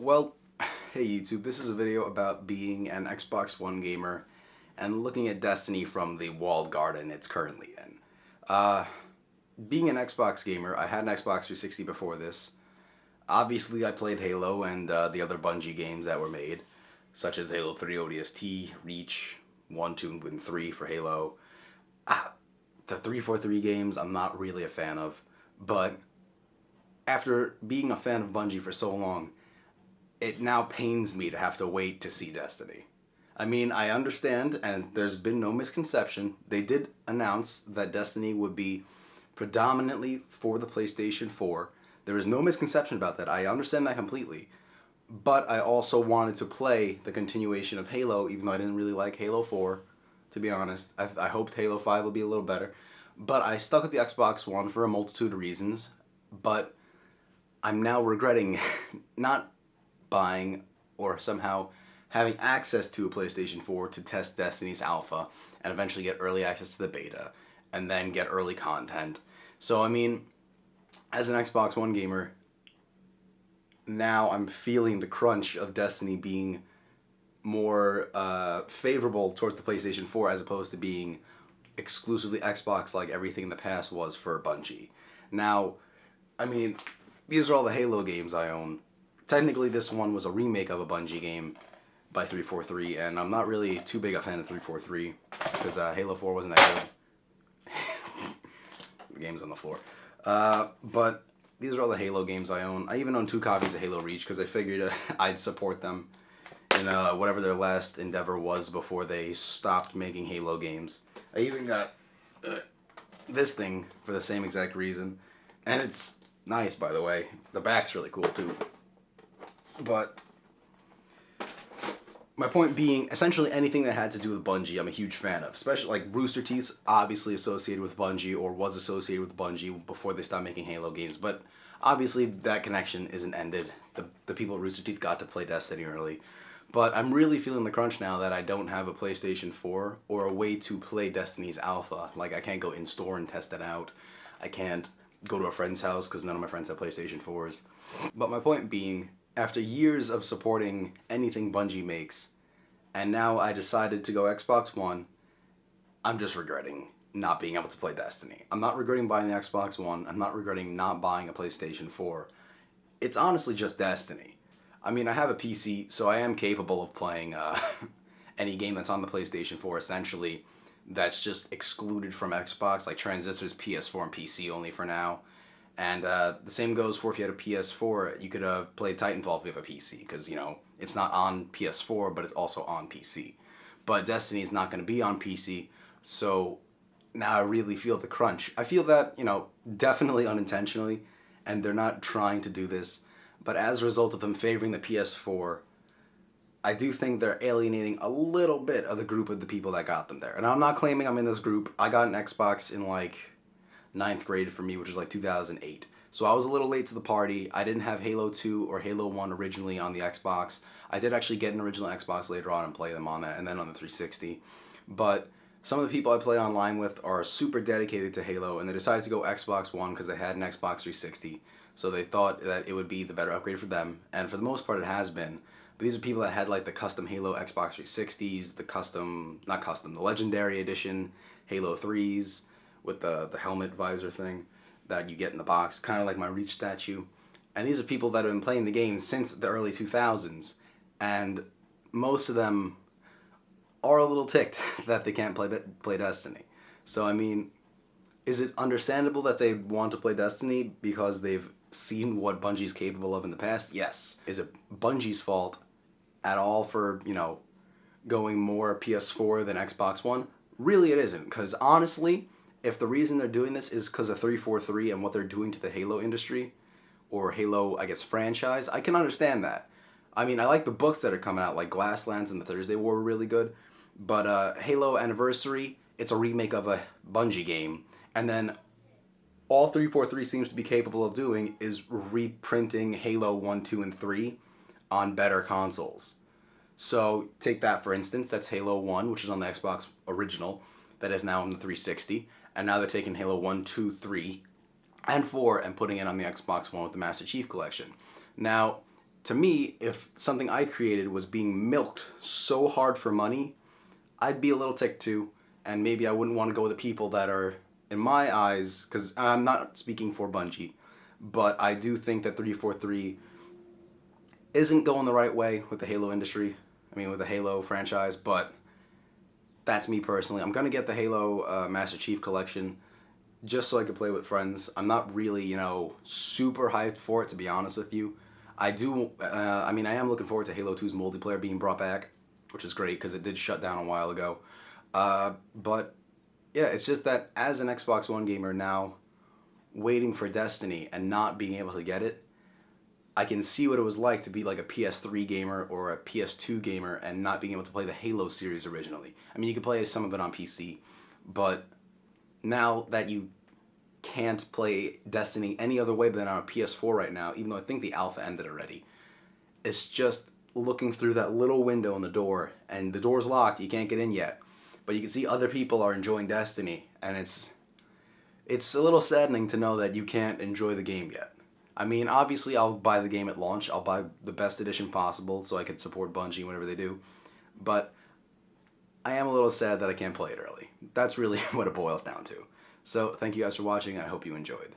Well, hey YouTube, this is a video about being an Xbox One gamer and looking at Destiny from the walled garden it's currently in. Uh, Being an Xbox gamer, I had an Xbox 360 before this. Obviously, I played Halo and the other Bungie games that were made, such as Halo 3 ODST, Reach, 1, 2, and 3 for Halo. The 343 games I'm not really a fan of, but after being a fan of Bungie for so long, it now pains me to have to wait to see Destiny. I mean, I understand, and there's been no misconception. They did announce that Destiny would be predominantly for the PlayStation 4. There is no misconception about that. I understand that completely. But I also wanted to play the continuation of Halo, even though I didn't really like Halo 4, to be honest. I hoped Halo 5 would be a little better. But I stuck with the Xbox One for a multitude of reasons. But I'm now regretting not buying or somehow having access to a PlayStation 4 to test Destiny's alpha and eventually get early access to the beta and then get early content. So I mean, as an Xbox One gamer, now I'm feeling the crunch of Destiny being more favorable towards the PlayStation 4 as opposed to being exclusively Xbox like everything in the past was for Bungie. Now, I mean, these are all the Halo games I own. Technically, this one was a remake of a Bungie game by 343, and I'm not really too big a fan of 343 because Halo 4 wasn't that good. The game's on the floor. But these are all the Halo games I own. I even own 2 copies of Halo Reach because I figured I'd support them in whatever their last endeavor was before they stopped making Halo games. I even got this thing for the same exact reason, and it's nice, by the way. The back's really cool too. But my point being, essentially anything that had to do with Bungie, I'm a huge fan of. Especially like Rooster Teeth's obviously associated with Bungie or was associated with Bungie before they stopped making Halo games. But obviously that connection isn't ended. The people at Rooster Teeth got to play Destiny early. But I'm really feeling the crunch now that I don't have a PlayStation 4 or a way to play Destiny's alpha. Like I can't go in store and test it out. I can't go to a friend's house because none of my friends have PlayStation 4s. But my point being, after years of supporting anything Bungie makes, and now I decided to go Xbox One, I'm just regretting not being able to play Destiny. I'm not regretting buying the Xbox One. I'm not regretting not buying a PlayStation 4. It's honestly just Destiny. I mean, I have a PC, so I am capable of playing any game that's on the PlayStation 4, essentially, that's just excluded from Xbox, like Transistor's PS4 and PC only for now. And the same goes for if you had a PS4, you could play Titanfall if you have a PC, because, you know, it's not on PS4, but it's also on PC. But Destiny is not going to be on PC, so now I really feel the crunch. I feel that, you know, definitely unintentionally, and they're not trying to do this, but as a result of them favoring the PS4, I do think they're alienating a little bit of the group of the people that got them there. And I'm not claiming I'm in this group. I got an Xbox in like 9th grade for me, which was like 2008. So I was a little late to the party. I didn't have Halo 2 or Halo 1 originally on the Xbox. I did actually get an original Xbox later on and play them on that, and then on the 360. But some of the people I play online with are super dedicated to Halo, and they decided to go Xbox One because they had an Xbox 360. So they thought that it would be the better upgrade for them, and for the most part it has been. But these are people that had like the custom Halo Xbox 360s, the custom, not custom, the Legendary Edition Halo 3s with the helmet visor thing that you get in the box, kind of like my Reach statue. And these are people that have been playing the game since the early 2000s, and most of them are a little ticked that they can't play Destiny. So I mean, is it understandable that they want to play Destiny because they've seen what Bungie's capable of in the past? Yes. Is it Bungie's fault at all for, you know, going more PS4 than Xbox One? Really it isn't, because honestly, if the reason they're doing this is because of 343 and what they're doing to the Halo industry, or Halo, I guess, franchise, I can understand that. I mean, I like the books that are coming out, like Glasslands and the Thursday War were really good, but Halo Anniversary, it's a remake of a Bungie game, and then all 343 seems to be capable of doing is reprinting Halo 1, 2, and 3 on better consoles. So take that for instance, that's Halo 1, which is on the Xbox original, that is now on the 360, and now they're taking Halo 1, 2, 3, and 4 and putting it on the Xbox One with the Master Chief Collection. Now, to me, if something I created was being milked so hard for money, I'd be a little ticked too, and maybe I wouldn't want to go with the people that are, in my eyes, because I'm not speaking for Bungie, but I do think that 343 isn't going the right way with the Halo industry. I mean, with the Halo franchise, but that's me personally. I'm gonna get the Halo Master Chief Collection just so I could play with friends. I'm not really, super hyped for it, to be honest with you. I do, I mean, I am looking forward to Halo 2's multiplayer being brought back, which is great because it did shut down a while ago. But yeah, it's just that as an Xbox One gamer now, waiting for Destiny and not being able to get it, I can see what it was like to be like a PS3 gamer or a PS2 gamer and not being able to play the Halo series originally. I mean, you could play some of it on PC, but now that you can't play Destiny any other way than on a PS4 right now, even though I think the alpha ended already, it's just looking through that little window in the door, and the door's locked, you can't get in yet, but you can see other people are enjoying Destiny, and it's a little saddening to know that you can't enjoy the game yet. I mean, obviously, I'll buy the game at launch. I'll buy the best edition possible so I can support Bungie whenever they do. But I am a little sad that I can't play it early. That's really what it boils down to. So, thank you guys for watching. I hope you enjoyed.